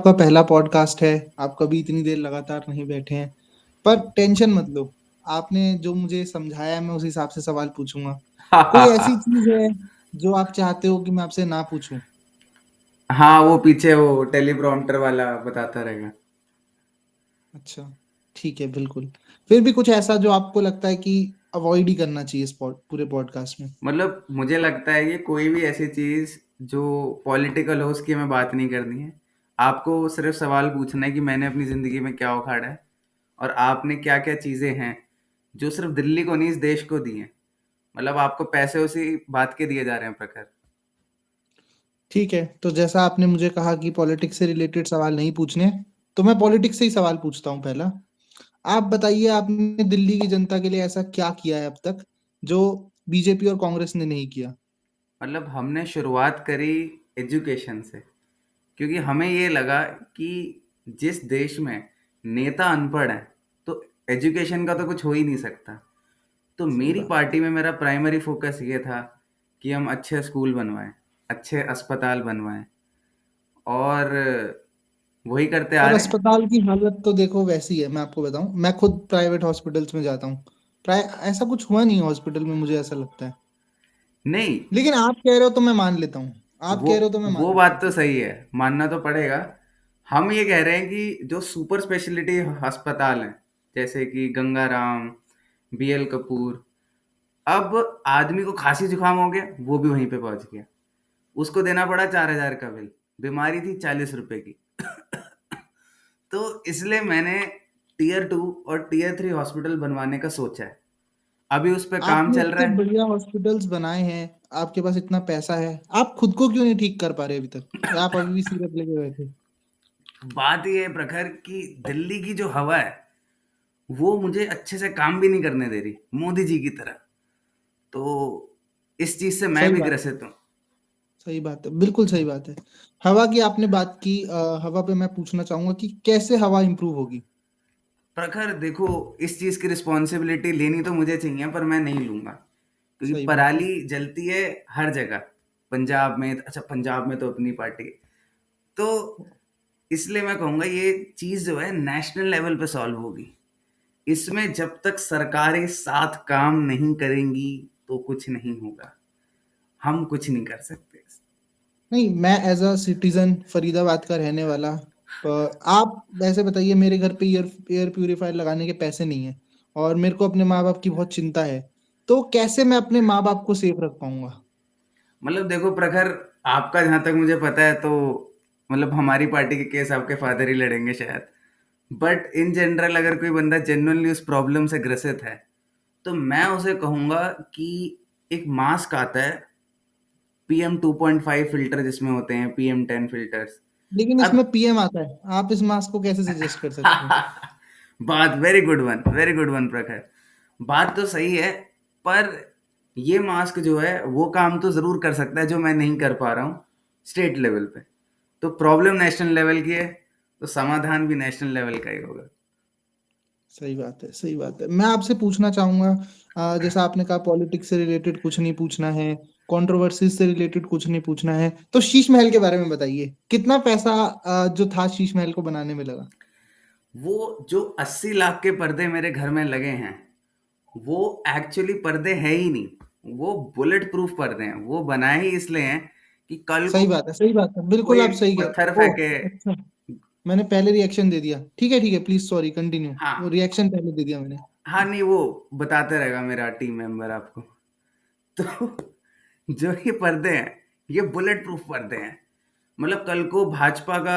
आपका पहला पॉडकास्ट है, आप कभी इतनी देर लगातार नहीं बैठे हैं, पर टेंशन मत लो, आपने जो मुझे समझाया मैं उस हिसाब से सवाल पूछूँगा। कोई ऐसी चीज़ है, जो आप चाहते हो कि मैं आपसे ना पूछूँ? हाँ, वो पीछे वो टेलीप्रॉम्प्टर वाला बताता रहेगा। अच्छा, ठीक है, बिल्कुल। फिर भी कुछ ऐसा जो आपको लगता है कि अवॉइड ही करना चाहिए इस पूरे पॉडकास्ट में? मतलब मुझे लगता है कि कोई भी ऐसी चीज़ जो पॉलिटिकल हो उसकी हमें बात नहीं करनी है। आपको सिर्फ़ सवाल पूछना है कि मैंने अपनी ज़िंदगी में क्या उखाड़ा है और आपने क्या-क्या चीज़ें हैं, जो सिर्फ़ दिल्ली को नहीं इस देश को दी हैं। मतलब आपको पैसे उसी बात के दिए जा रहे हैं प्रखर। ठीक है, तो जैसा आपने मुझे कहा कि पॉलिटिक्स से रिलेटेड सवाल नहीं पूछने, तो मैं पॉलिटिक्स से ही सवाल पूछता हूँ पहला। आप बताइए आपने दिल्ली की जनता के लिए ऐसा क्या किया है अब तक, जो बीजेपी और कांग्रेस ने नहीं किया? मतलब हमने शुरुआत करी एजुकेशन से, क्योंकि हमें ये लगा कि जिस देश में नेता अनपढ़ हैं, तो एजुकेशन का तो कुछ हो ही नहीं सकता। तो सही मेरी बात है। पार्टी में मेरा प्राइमरी फोकस ये था कि हम अच्छे स्कूल बनवाएं, अच्छे अस्पताल बनवाएं और वही करते आ पर रहे हैं। अस्पताल की हालत तो देखो वैसी है, मैं आपको बताऊँ, मैं खुद प्राइवेट हॉस्पिटल्स में जाता हूँ। प्राय ऐसा कुछ हुआ नहीं है हॉस्पिटल में, मुझे ऐसा लगता है। नहीं, लेकिन आप कह रहे हो तो मैं मान लेता हूँ। आप वो कह रहे हो तो मैं मान वो लेता बात हूँ। तो सही है, मानना तो पड़ेगा। हम ये कह रहे हैं कि जो सुपर स्पेशलिटी अस्पताल हैं, जैसे कि गंगाराम, बीएल कपूर, अब आदमी को खांसी जुकाम हो गया, वो भी वहीं पे पहुंच गया। उसको देना पड़ा 4,000 का बिल, बीमारी थी 40 रुपए की। तो इसलिए मैंने टीयर 2 और टीयर 3 हॉस्पिटल बनवाने का सोचा है। अभी उस पे काम आपने चल इतने रहा है। बढ़िया हॉस्पिटल्स बनाए हैं, आपके पास इतना पैसा है, आप खुद को क्यों नहीं ठीक कर पा रहे अभी तक? या आप अभी भी सिरप लेके बैठे? बात ये है प्रखर कि दिल्ली की जो हवा है, वो मुझे अच्छे से काम भी नहीं करने दे रही, मोदी जी की तरह। तो इस चीज से मैं सही भी बात है। ग्रसित हूँ। सही बात है, बिल्कुल सही बात है। हवा की आपने बात की, हवा पे मैं पूछना चाहूंगा कि कैसे हवा इम्प्रूव होगी? प्रखर देखो, इस चीज की रिस्पॉन्सिबिलिटी लेनी तो मुझे चाहिए, पर मैं नहीं लूंगा, क्योंकि सही बात है। पराली जलती है हर जगह। पंजाब में, अच्छा पंजाब में तो अपनी पार्टी है। तो इसलिए मैं कहूंगा ये चीज जो है नेशनल लेवल पे सॉल्व होगी। इसमें जब तक सरकारें साथ काम नहीं करेंगी तो कुछ नहीं होगा। हम कुछ नहीं कर सकते। नहीं, मैं एज अ सिटीजन फरीदाबाद का रहने वाला, आप वैसे बताइए, मेरे घर पे एयर एयर प्यूरिफायर लगाने के पैसे नहीं है, और मेरे को अपने माँ बाप की बहुत चिंता है, तो कैसे मैं अपने माँ बाप को सेफ रख पाऊंगा? मतलब देखो प्रखर, आपका जहां तक मुझे पता है तो मतलब हमारी पार्टी के केस आपके फादर ही लड़ेंगे शायद। बट इन जनरल अगर कोई बंदा जेन्युइनली उस प्रॉब्लम से ग्रसित है, तो मैं उसे कहूंगा कि एक मास्क आता है, PM 2.5 फिल्टर जिसमें होते हैं PM 10 फिल्टर्स। लेकिन अब इसमें पीएम आता है, आप इस मास्क को कैसे सजेस्ट कर सकते हैं? बात very good one, very good one प्रखर। बात तो सही है, पर ये मास्क जो है वो काम तो जरूर कर सकता है जो मैं नहीं कर पा रहा हूँ स्टेट लेवल पे। तो प्रॉब्लम नेशनल लेवल की है, तो समाधान भी नेशनल लेवल का ही होगा। सही बात है, सही बात है। मैं आपसे पूछना चाहूंगा, जैसा आपने कहा पॉलिटिक्स से रिलेटेड कुछ नहीं पूछना है, कंट्रोवर्सीज से रिलेटेड कुछ नहीं पूछना है, तो शीश महल के बारे में बताइए, कितना पैसा जो था शीश महल को बनाने में लगा? वो जो 80 लाख के पर्दे मेरे घर में लगे हैं, वो एक्चुअली पर्दे हैं ही नहीं। वो बुलेट प्रूफ पर्दे हैं, वो बनाए ही इसलिए हैं कि कल को सही बात है, सही बात है, बिल्कुल कोई आप एक सही कह पत्थर रहे हो। फेंके। ओह अच्छा, मैंने पहले रिएक्शन दे दिया। ठीक है, प्लीज सॉरी, कंटिन्यू। वो हाँ, रिएक्शन पहले दे दिया मैंने। हाँ, नहीं वो बताते रहेगा मेरा टीम मेंबर आपको। तो जो ये पर्दे हैं, ये बुलेट प्रूफ पर्दे हैं। मतलब कल को भाजपा का,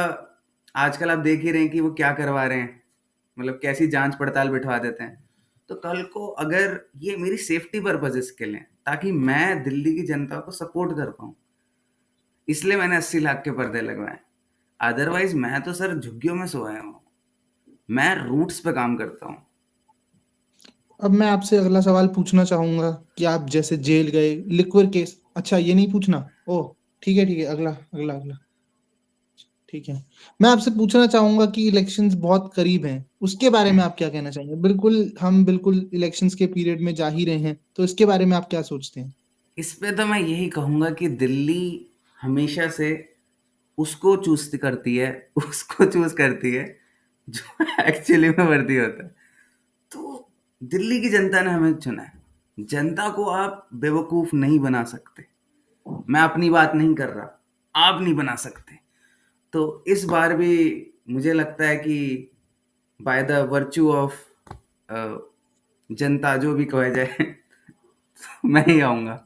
आजकल आप देख ही रहे हैं कि वो क्या करवा रहे हैं, मतलब कैसी जांच पड़ताल बिठवा देते हैं। तो कल को अगर ये मेरी सेफ्टी पर्पजेस के लिए, ताकि मैं दिल्ली की जनता को सपोर्ट कर पाऊं, इसलिए मैंने 80 लाख के पर्दे लगवाए। अदरवाइज मैं तो सर झुग्गियों में सोया हूँ। मैं रूट्स पे काम करता हूँ। अब मैं आपसे अगला सवाल पूछना चाहूंगा कि आप जैसे जेल गए, लिक्वर केस, अच्छा ये नहीं पूछना? ओह ठीक है, अगला अगला अगला। ठीक है, मैं आपसे पूछना चाहूंगा कि इलेक्शंस बहुत करीब हैं, उसके बारे में आप क्या कहना चाहेंगे? बिल्कुल, हम बिल्कुल इलेक्शंस के पीरियड में जा ही रहे हैं, तो इसके बारे में आप क्या सोचते हैं? इस पे तो मैं यही कहूंगा कि दिल्ली हमेशा से उसको चूज करती है, उसको चूज करती है जो एक्चुअली में वर्दी होता है। तो दिल्ली की जनता ने हमें चुना है। जनता को आप बेवकूफ नहीं बना सकते। मैं अपनी बात नहीं कर रहा, आप नहीं बना सकते। तो इस बार भी मुझे लगता है कि बाय द वर्च्यू ऑफ जनता, जो भी कहा जाए, मैं ही आऊंगा।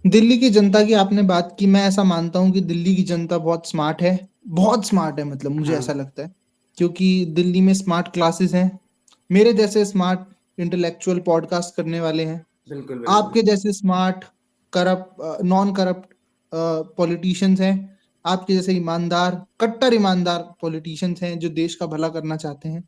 दिल्ली की जनता की आपने बात की, मैं ऐसा मानता हूँ कि दिल्ली की जनता बहुत स्मार्ट है, बहुत स्मार्ट है, मतलब मुझे हाँ, ऐसा लगता है, क्योंकि दिल्ली में स्मार्ट क्लासेस हैं, मेरे जैसे स्मार्ट इंटेलेक्चुअल पॉडकास्ट करने वाले हैं, बिल्कुल बिल्कुल। आपके जैसे smart corrupt non corrupt politicians हैं, आपके जैसे ईमानदार कट्टर ईमानदार पॉलिटिशियंस हैं जो देश का भला करना चाहते हैं।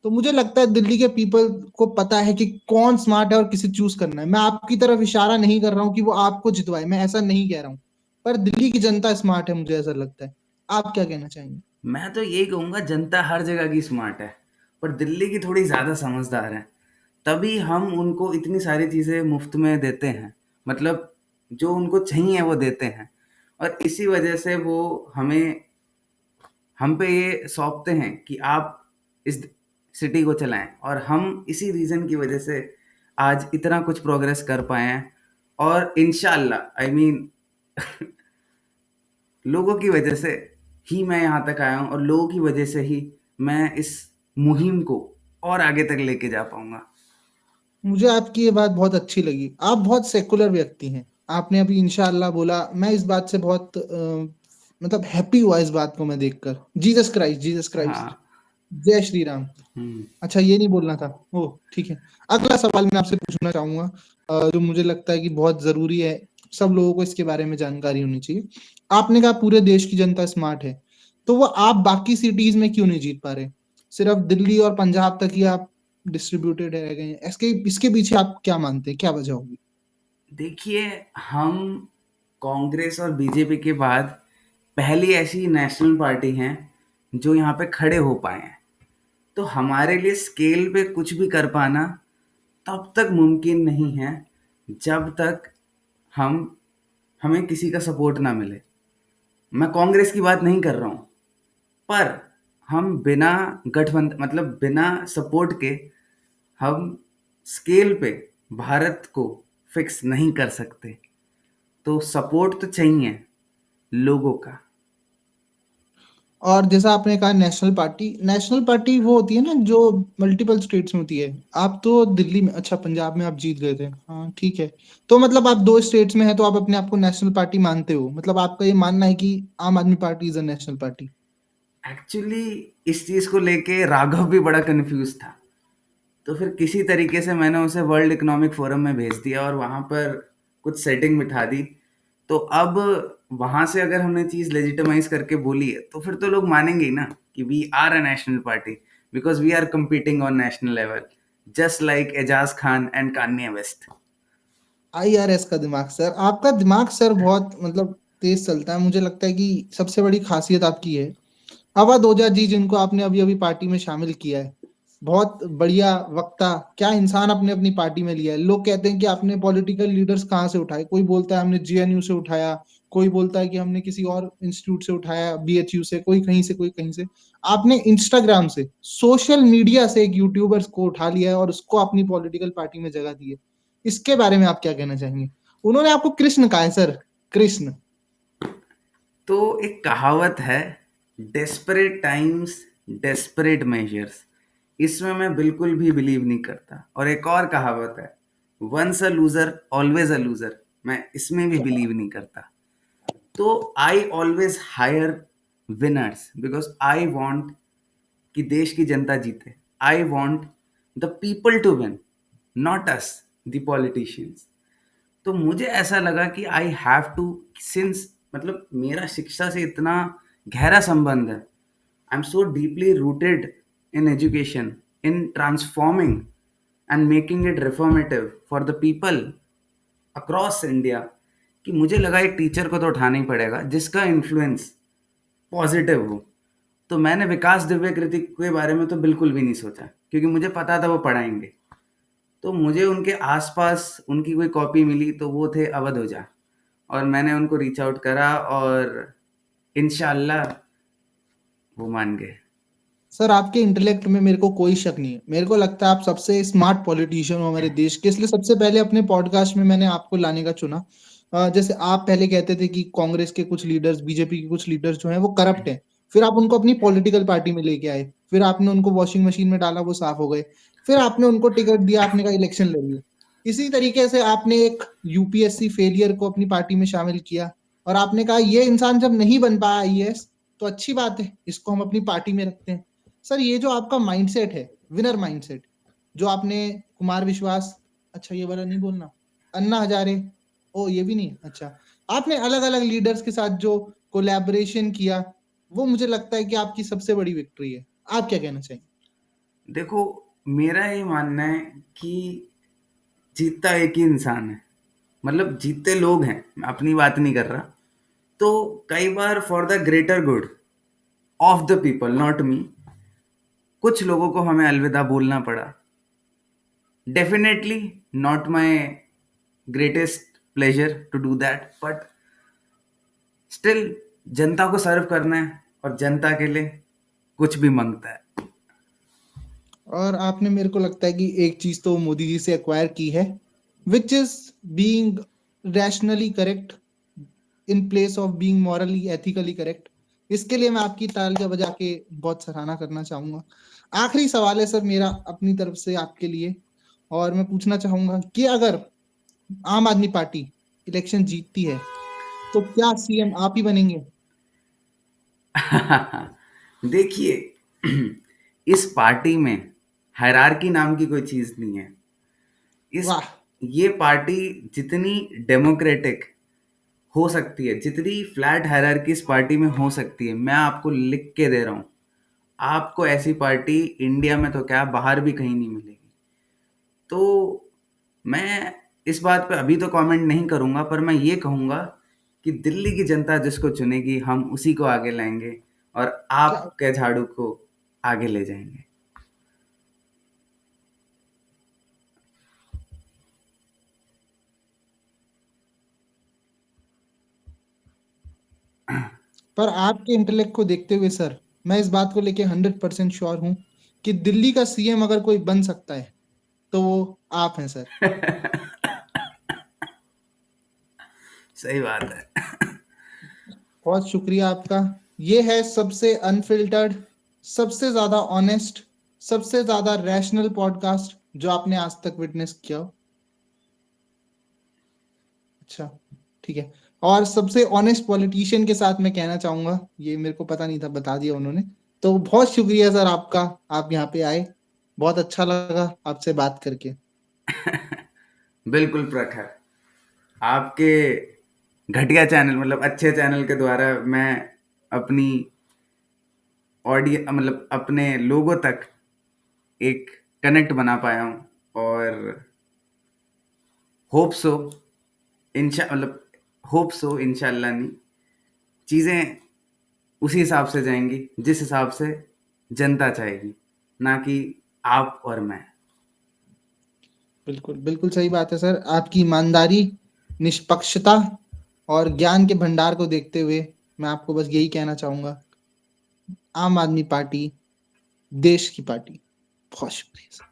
तो मुझे लगता है दिल्ली के पीपल को पता है कि कौन स्मार्ट है और किसे चूज करना है। मैं आपकी तरफ इशारा नहीं कर रहा हूँ कि वो आपको जितवाए, मैं ऐसा नहीं कह रहा हूँ, पर दिल्ली की जनता स्मार्ट है, मुझे ऐसा लगता है। आप क्या कहना चाहेंगे? मैं तो यही कहूंगा, जनता हर जगह की स्मार्ट है, पर दिल्ली की थोड़ी ज्यादा समझदार है। तभी हम उनको इतनी सारी चीजें मुफ्त में देते हैं, मतलब जो उनको चाहिए वो देते हैं। और इसी वजह से वो हमें हम पे ये सौंपते हैं कि आप इस सिटी को चलाएं, और हम इसी रीजन की वजह से आज इतना कुछ प्रोग्रेस कर पाए हैं। और इंशाल्लाह, आई मीन, लोगों की वजह से ही मैं यहाँ तक आया हूँ, और लोगों की वजह से ही मैं इस मुहिम को और आगे तक लेके जा पाऊंगा। मुझे आपकी ये बात बहुत अच्छी लगी, आप बहुत सेकुलर व्यक्ति हैं। आपने अभी इंशाअल्लाह बोला, मैं इस बात से बहुत मतलब हैप्पी हुआ इस बात को मैं देखकर। जीसस क्राइस्ट, जीसस क्राइस्ट, हाँ। जय श्री राम। हम्म। अच्छा, ये नहीं बोलना था, ओ ठीक है। अगला सवाल मैं आपसे पूछना चाहूंगा, जो मुझे लगता है कि बहुत जरूरी है, सब लोगों को इसके बारे में जानकारी होनी चाहिए। आपने कहा पूरे देश की जनता स्मार्ट है, तो वो आप बाकी सिटीज में क्यों नहीं जीत पा रहे? सिर्फ दिल्ली और पंजाब तक ही आप डिस्ट्रीब्यूटेड रह गए हैं, इसके इसके पीछे आप क्या मानते हैं, क्या वजह होगी? देखिए, हम कांग्रेस और बीजेपी के बाद पहली ऐसी नेशनल पार्टी हैं जो यहाँ पे खड़े हो पाए हैं। तो हमारे लिए स्केल पे कुछ भी कर पाना तब तक मुमकिन नहीं है जब तक हम हमें किसी का सपोर्ट ना मिले। मैं कांग्रेस की बात नहीं कर रहा हूँ, पर हम बिना गठबंधन, मतलब बिना सपोर्ट के, हम स्केल पे भारत को फिक्स नहीं कर सकते। तो सपोर्ट तो चाहिए लोगों का। और जैसा आपने कहा नेशनल पार्टी, नेशनल पार्टी वो होती है ना जो मल्टीपल स्टेट्स में होती है। आप तो दिल्ली में, अच्छा पंजाब में आप जीत गए थे, हाँ ठीक है। तो मतलब आप दो स्टेट्स में हैं, तो आप अपने आप को नेशनल पार्टी मानते हो, मतलब आपका ये मानना है कि आम आदमी party is a national party? Actually इस चीज को लेके राघव भी बड़ा कंफ्यूज था। तो फिर किसी तरीके से मैंने उसे वर्ल्ड इकोनॉमिक फोरम में भेज दिया और वहां पर कुछ सेटिंग बिठा दी। तो अब वहां से अगर हमने चीज लेजिटिमाइज करके बोली है, तो फिर तो लोग मानेंगे ही ना कि we are a national party, because we are competing on national level, just like Ejaz Khan and Kanye West. IRS का दिमाग सर, आपका दिमाग सर बहुत मतलब तेज चलता है। मुझे लगता है कि सबसे बड़ी खासियत आपकी है। अवध ओझा जी, जिनको आपने अभी अभी पार्टी में शामिल किया है, बहुत बढ़िया वक्ता, क्या इंसान अपने अपनी पार्टी में लिया है। लोग कहते हैं कि आपने पॉलिटिकल लीडर्स कहाँ से उठाए, कोई बोलता है हमने जेएनयू से उठाया, कोई बोलता है कि हमने किसी और इंस्टीट्यूट से उठाया, बीएचयू से, कोई कहीं से, कोई कहीं से। आपने इंस्टाग्राम से, सोशल मीडिया से एक यूट्यूबर को उठा लिया है और उसको अपनी पॉलिटिकल पार्टी में जगह दी है। इसके बारे में आप क्या कहना चाहेंगे? उन्होंने आपको कृष्ण कहा है सर, कृष्ण। तो एक कहावत है, डेस्परेट टाइम्स डेस्परेट मेजर्स। इसमें मैं बिल्कुल भी बिलीव नहीं करता। और एक और कहावत है, once a loser always a loser. मैं इसमें भी बिलीव नहीं करता। तो I always hire winners, because I want कि देश की जनता जीते। I want the people to win, not us the politicians. तो मुझे ऐसा लगा कि आई हैव टू, सिंस मतलब मेरा शिक्षा से इतना गहरा संबंध है, I am so deeply rooted in education, in transforming and making it reformative for the people across India, कि मुझे लगा एक टीचर को तो उठाना ही पड़ेगा जिसका इन्फ्लुएंस पॉजिटिव हो। तो मैंने विकास दिव्य कृति के बारे में तो बिल्कुल भी नहीं सोचा, क्योंकि मुझे पता था वो पढ़ाएंगे। तो मुझे उनके आसपास उनकी कोई कॉपी मिली, तो वो थे अवध ओझा। और मैंने उनको रीच आउट करा, और इंशाल्लाह वो मान गए। सर आपके इंटेलेक्ट में मेरे को कोई शक नहीं है। मेरे को लगता है आप सबसे स्मार्ट पॉलिटिशियन हो हमारे देश के, इसलिए सबसे पहले अपने पॉडकास्ट में मैंने आपको लाने का चुना। जैसे आप पहले कहते थे कि कांग्रेस के कुछ लीडर्स, बीजेपी के कुछ लीडर्स जो हैं वो करप्ट हैं, फिर आप उनको अपनी पॉलिटिकल पार्टी में लेके आए, फिर आपने उनको वॉशिंग मशीन में डाला, वो साफ हो गए, फिर आपने उनको टिकट दिया, आपने कहा इलेक्शन लड़िए। इसी तरीके से आपने एक यूपीएससी फेलियर को अपनी पार्टी में शामिल किया, और आपने कहा ये इंसान जब नहीं बन पाया आईएएस तो अच्छी बात है, इसको हम अपनी पार्टी में रखते हैं। सर ये जो आपका माइंडसेट है, विनर माइंडसेट, जो आपने कुमार विश्वास, अच्छा ये वाला नहीं बोलना, अन्ना हजारे, ओ ये भी नहीं, अच्छा, आपने अलग अलग लीडर्स के साथ जो कोलैबोरेशन किया, वो मुझे लगता है कि आपकी सबसे बड़ी विक्ट्री है। आप क्या कहना चाहिए? देखो, मेरा ये मानना है कि जीतता एक ही इंसान है, मतलब जीतते लोग हैं, मैं अपनी बात नहीं कर रहा। तो कई बार for the greater good of the people, not me, कुछ लोगों को हमें अलविदा बोलना पड़ा। Definitely not my greatest pleasure to do that, but still जनता को सर्व करना है, और जनता के लिए कुछ भी मांगता है। और आपने, मेरे को लगता है कि एक चीज तो मोदी जी से एक्वायर की है, which is being rationally correct in place of being morally ethically correct. इसके लिए मैं आपकी तालियां बजा के बहुत सराहना करना चाहूंगा। आखिरी सवाल है सर मेरा अपनी तरफ से आपके लिए, और मैं पूछना चाहूंगा कि अगर आम आदमी पार्टी इलेक्शन जीतती है तो क्या सीएम आप ही बनेंगे? देखिए, इस पार्टी में हायरार्की नाम की कोई चीज नहीं है। इस वाह। ये पार्टी जितनी डेमोक्रेटिक हो सकती है, जितनी फ्लैट हायरार्की इस पार्टी में हो सकती है, मैं आपको लिख के दे रहा हूँ, आपको ऐसी पार्टी इंडिया में तो क्या, बाहर भी कहीं नहीं मिलेगी। तो मैं इस बात पे अभी तो कमेंट नहीं करूंगा, पर मैं ये कहूंगा कि दिल्ली की जनता जिसको चुनेगी, हम उसी को आगे लाएंगे और क्या आपके झाड़ू को आगे ले जाएंगे। पर आपके इंटेलेक्ट को देखते हुए सर, मैं इस बात को लेके 100% श्योर हूं कि दिल्ली का सीएम अगर कोई बन सकता है तो वो आप हैं सर। सही बात है। बहुत शुक्रिया आपका। ये है सबसे अनफिल्टर्ड, सबसे ज्यादा ऑनेस्ट, सबसे ज्यादा रैशनल पॉडकास्ट जो आपने आज तक विटनेस किया हो। अच्छा, ठीक है। और सबसे ऑनेस्ट पॉलिटिशियन के साथ मैं कहना चाहूंगा, ये मेरे को पता नहीं था, बता दिया उन्होंने। तो बहुत शुक्रिया सर आपका, आप यहाँ पे आए, बहुत अच्छा लगा आपसे बात करके। बिल्कुल प्रखर, आपके घटिया चैनल, मतलब अच्छे चैनल के द्वारा मैं अपनी ऑडियंस, मतलब अपने लोगों तक एक कनेक्ट बना पाया हूँ, और होप सो, मतलब होप सो, इंशाल्लाह नहीं, चीज़ें उसी हिसाब से जाएंगी जिस हिसाब से जनता चाहेगी, ना कि आप और मैं। बिल्कुल बिल्कुल सही बात है सर। आपकी ईमानदारी, निष्पक्षता और ज्ञान के भंडार को देखते हुए मैं आपको बस यही कहना चाहूंगा, आम आदमी पार्टी देश की पार्टी। बहुत शुक्रिया सर।